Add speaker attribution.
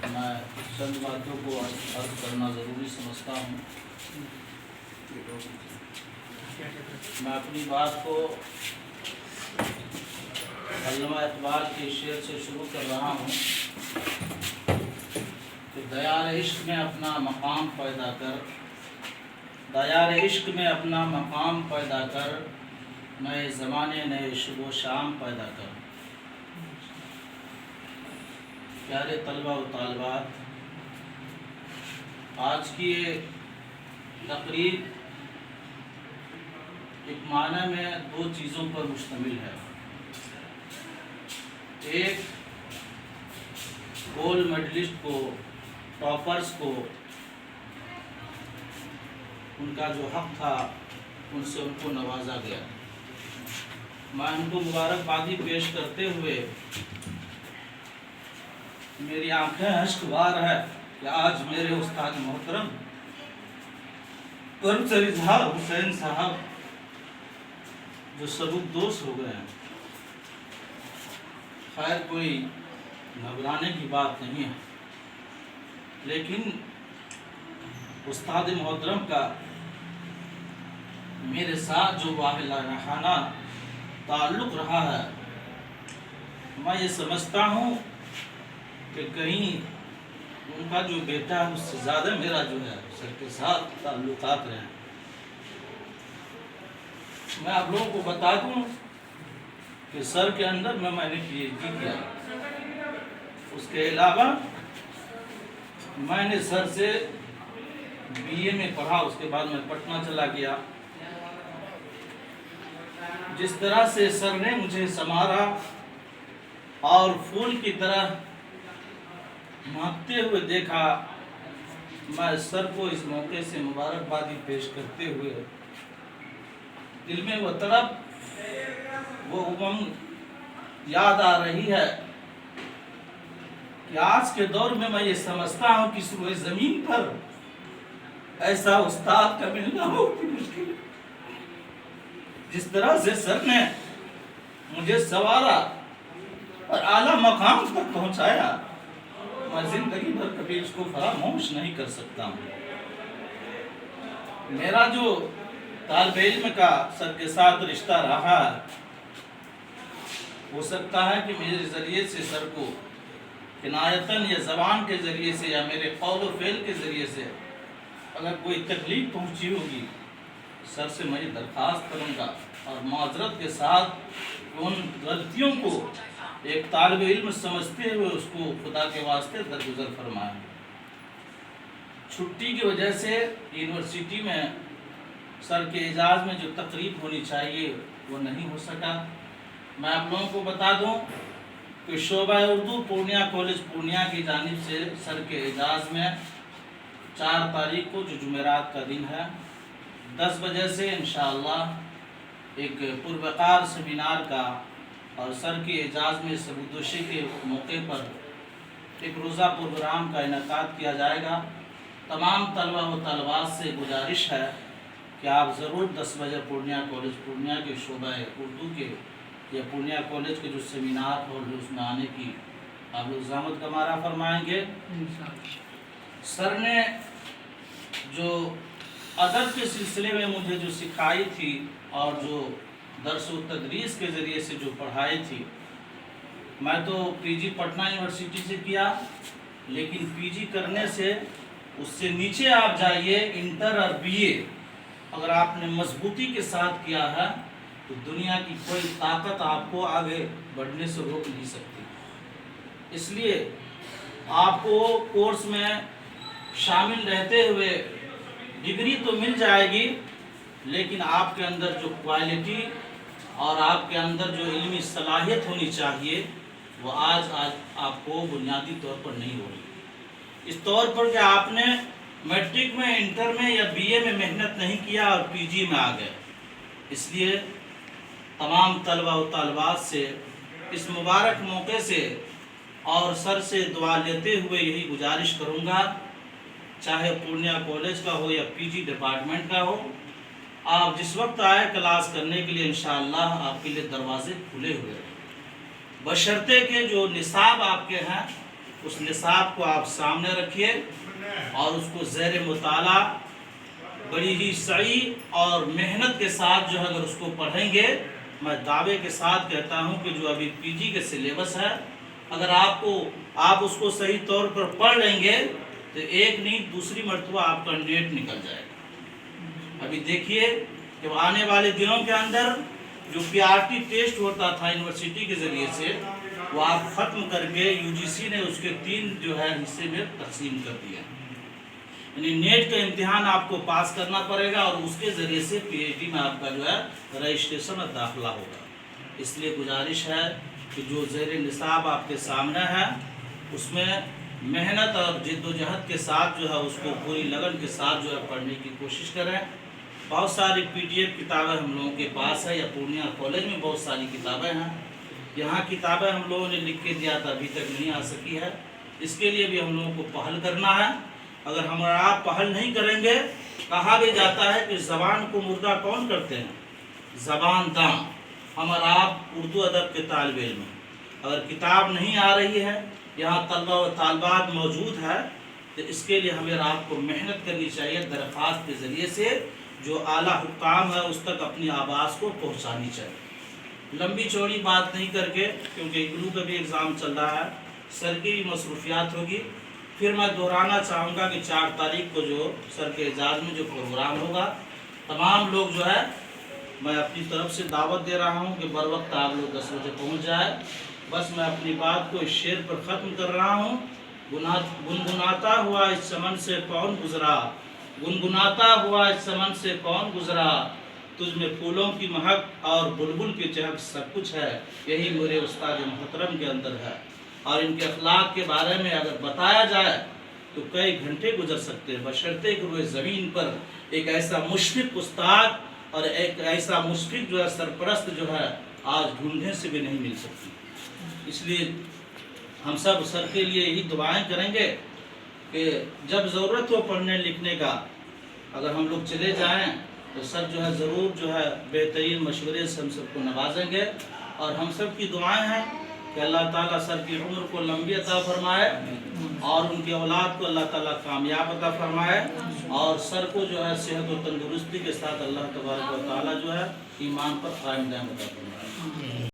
Speaker 1: میں چند باتوں کو عرض کرنا ضروری سمجھتا ہوں۔ میں اپنی بات کو علامہ اقبال کے شعر سے شروع کر رہا ہوں کہ دیار عشق میں اپنا مقام پیدا کر، دیار عشق میں اپنا مقام پیدا کر، نئے زمانے نئے شب و شام پیدا کر۔ پیارے طلبہ و طالبات، آج کی یہ تقریب ایک معنی میں دو چیزوں پر مشتمل ہے۔ ایک، گولڈ میڈلسٹ کو، ٹاپرز کو ان کا جو حق تھا ان سے ان کو نوازا گیا۔ میں ان کو مبارکبادی پیش کرتے ہوئے میری آنکھیں اشک بار ہے کہ آج میرے استاد محترم پرمسر اظہار حسین صاحب جو سبک دوش ہو گئے ہیں۔ خیر کوئی گھبرانے کی بات نہیں ہے، لیکن استاد محترم کا میرے ساتھ جو واحدانہ تعلق رہا ہے، میں یہ سمجھتا ہوں کہ کہیں ان کا جو بیٹا ہے اس سے زیادہ میرا جو ہے سر کے ساتھ تعلقات رہے ہیں۔ میں آپ لوگوں کو بتا دوں کہ سر کے اندر میں نے پی ایچ ڈی کیا، اس کے علاوہ میں نے سر سے بی اے میں پڑھا، اس کے بعد میں پٹنہ چلا گیا۔ جس طرح سے سر نے مجھے سنوارا اور پھول کی طرح مہکتے ہوئے دیکھا، میں سر کو اس موقع سے مبارکبادی پیش کرتے ہوئے دل میں وہ تڑپ، وہ امنگ یاد آ رہی ہے کہ آج کے دور میں یہ سمجھتا ہوں کہ سروئے زمین پر ایسا استاد کا ملنا بہت مشکل ہے۔ جس طرح سے سر نے مجھے سنوارا اور اعلیٰ مقام تک پہنچایا، میں زندگی بھر کبھی اس کو فراموش نہیں کر سکتا ہوں۔ میرا جو طالب علم کا سر کے ساتھ رشتہ رہا، ہو سکتا ہے کہ میرے ذریعے سے سر کو عنایتاً یا زبان کے ذریعے سے یا میرے قول و فعل کے ذریعے سے اگر کوئی تکلیف پہنچی ہوگی، سر سے میں درخواست کروں گا اور معذرت کے ساتھ ان غلطیوں کو ایک طالب علم سمجھتے ہوئے اس کو خدا کے واسطے درگزر فرمائیں۔ چھٹی کی وجہ سے یونیورسٹی میں سر کے اعزاز میں جو تقریب ہونی چاہیے وہ نہیں ہو سکا۔ میں آپ لوگوں کو بتا دوں کہ شعبہ اردو پورنیہ کالج پورنیہ کی جانب سے سر کے اعزاز میں 4 تاریخ کو جو جمعرات کا دن ہے 10 بجے سے انشاءاللہ ایک پروقار سیمینار کا اور سر کے اعزاز میں سبکدوشی کے موقع پر ایک روزہ پروگرام کا انعقاد کیا جائے گا۔ تمام طلبہ و طالبات سے گزارش ہے کہ آپ ضرور 10 بجے پورنیہ کالج پورنیہ کے شعبہ اردو کے یا پورنیہ کالج کے جو سیمینار ہو اس میں آنے کی آپ لوگ زحمت کا مارا فرمائیں گے۔ سر نے جو ادب کے سلسلے میں مجھے جو سکھائی تھی اور جو درس و تدریس کے ذریعے سے جو پڑھائی تھی، میں تو پی جی پٹنہ یونیورسٹی سے کیا، لیکن پی جی کرنے سے اس سے نیچے آپ جائیے انٹر اور بی اے اگر آپ نے مضبوطی کے ساتھ کیا ہے تو دنیا کی کوئی طاقت آپ کو آگے بڑھنے سے روک نہیں سکتی۔ اس لیے آپ کو کورس میں شامل رہتے ہوئے ڈگری تو مل جائے گی، لیکن آپ کے اندر جو کوالٹی اور آپ کے اندر جو علمی صلاحیت ہونی چاہیے وہ آج آپ کو بنیادی طور پر نہیں ہو رہی۔ اس طور پر کہ آپ نے میٹرک میں، انٹر میں یا بی اے میں محنت نہیں کیا اور پی جی میں آ گئے۔ اس لیے تمام طلبہ و طالبات سے اس مبارک موقع سے اور سر سے دعا لیتے ہوئے یہی گزارش کروں گا، چاہے پورنیہ کالج کا ہو یا پی جی ڈپارٹمنٹ کا ہو، آپ جس وقت آئے کلاس کرنے کے لیے انشاءاللہ آپ کے لیے دروازے کھلے ہوئے ہیں، بشرطے کہ جو نصاب آپ کے ہیں اس نصاب کو آپ سامنے رکھیے اور اس کو زیر مطالعہ بڑی ہی صحیح اور محنت کے ساتھ جو ہے اگر اس کو پڑھیں گے، میں دعوے کے ساتھ کہتا ہوں کہ جو ابھی پی جی کے سلیبس ہے، اگر آپ اس کو صحیح طور پر پڑھ لیں گے تو ایک نہیں دوسری مرتبہ آپ کا نیٹ نکل جائے گا۔ ابھی دیکھیے کہ آنے والے دنوں کے اندر جو پی آر ٹی ٹیسٹ ہوتا تھا یونیورسٹی کے ذریعے سے، وہ آپ ختم کر کے یو جی سی نے اس کے 3 جو ہے حصے میں تقسیم کر دیا، یعنی نیٹ کا امتحان آپ کو پاس کرنا پڑے گا اور اس کے ذریعے سے پی ایچ ڈی میں آپ کا جو ہے رجسٹریشن اور داخلہ ہوگا۔ اس لیے گزارش ہے کہ جو زیر نصاب آپ کے سامنے ہے اس میں محنت اور جد و جہد کے ساتھ جو ہے اس کو پوری لگن کے ساتھ جو ہے پڑھنے کی کوشش کریں۔ بہت ساری پی ڈی ایف کتابیں ہم لوگوں کے پاس ہے، یا پورنیہ کالج میں بہت ساری کتابیں ہیں، یہاں کتابیں ہم لوگوں نے لکھ کے دیا تھا ابھی تک نہیں آ سکی ہے، اس کے لیے بھی ہم لوگوں کو پہل کرنا ہے۔ اگر ہم اور آپ پہل نہیں کریں گے، کہا بھی جاتا ہے کہ زبان کو مردہ کون کرتے ہیں؟ زبان داں۔ ہم اور آپ اردو ادب کے طالب علم ہیں، اگر کتاب نہیں آ رہی ہے، یہاں طلبہ و طالبات موجود ہے، تو اس کے لیے ہمیں آپ کو محنت کرنی چاہیے، درخواست کے ذریعے سے جو اعلیٰ حکام ہے اس تک اپنی آواز کو پہنچانی چاہیے۔ لمبی چوڑی بات نہیں کر کے، کیونکہ اگلو کا بھی ایگزام چل رہا ہے، سر کی بھی مصروفیات ہوگی، پھر میں دہرانا چاہوں گا کہ 4 تاریخ کو جو سر کے اعزاز میں جو پروگرام ہوگا، تمام لوگ جو ہے میں اپنی طرف سے دعوت دے رہا ہوں کہ بروقت آپ لوگ 10 بجے پہنچ جائے۔ بس میں اپنی بات کو اس شعر پر ختم کر رہا ہوں۔ گنگناتا ہوا اس چمن سے کون گزرا، گنگناتا ہوا اس چمن سے کون گزرا، تجھ میں پھولوں کی مہک اور بلبل کی چہک سب کچھ ہے، یہی میرے استاد محترم کے اندر ہے۔ اور ان کے اخلاق کے بارے میں اگر بتایا جائے تو کئی گھنٹے گزر سکتے ہیں، بشرطے کہ روئے زمین پر ایک ایسا مشفق استاد اور ایک ایسا مشفق جو ہے سرپرست جو ہے آج ڈھونڈنے سے بھی نہیں مل سکتی۔ اس لیے ہم سب سر کے لیے یہی دعائیں کریں گے کہ جب ضرورت ہو پڑھنے لکھنے کا، اگر ہم لوگ چلے جائیں تو سر جو ہے ضرور جو ہے بہترین مشورے سے ہم سب کو نوازیں گے، اور ہم سب کی دعائیں ہیں کہ اللہ تعالیٰ سر کی عمر کو لمبی عطا فرمائے اور ان کی اولاد کو اللہ تعالیٰ کامیاب عطا فرمائے، اور سر کو جو ہے صحت و تندرستی کے ساتھ اللہ تبارک و تعالیٰ جو ہے ایمان پر قائم دائم عطا فرمائے۔